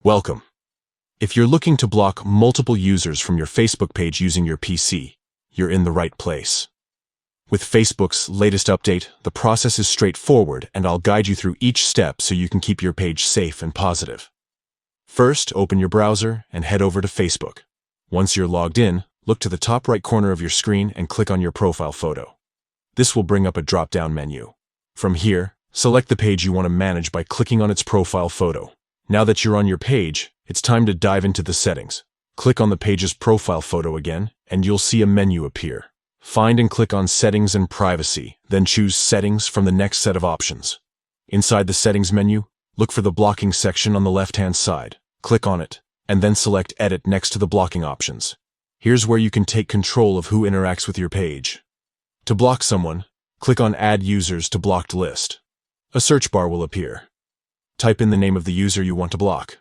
Welcome. If you're looking to block multiple users from your Facebook page using your PC, you're in the right place. With Facebook's latest update, the process is straightforward, and I'll guide you through each step so you can keep your page safe and positive. First, open your browser and head over to Facebook. Once you're logged in, look to the top right corner of your screen and click on your profile photo. This will bring up a drop-down menu. From here, select the page you want to manage by clicking on its profile photo. Now that you're on your page, it's time to dive into the settings. Click on the page's profile photo again, and you'll see a menu appear. Find and click on Settings and Privacy, then choose Settings from the next set of options. Inside the Settings menu, look for the Blocking section on the left-hand side. Click on it, and then select Edit next to the blocking options. Here's where you can take control of who interacts with your page. To block someone, click on Add Users to Blocked List. A search bar will appear. Type in the name of the user you want to block.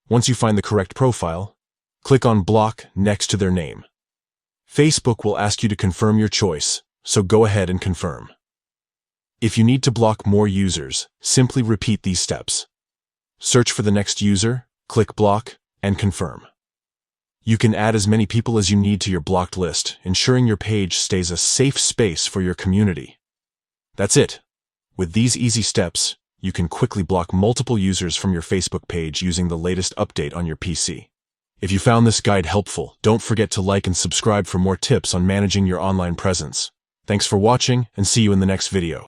Once you find the correct profile, click on Block next to their name. Facebook will ask you to confirm your choice, so go ahead and confirm. If you need to block more users, simply repeat these steps. Search for the next user, click Block, and confirm. You can add as many people as you need to your blocked list, ensuring your page stays a safe space for your community. That's it. With these easy steps, you can quickly block multiple users from your Facebook page using the latest update on your PC. If you found this guide helpful, don't forget to like and subscribe for more tips on managing your online presence. Thanks for watching, and see you in the next video.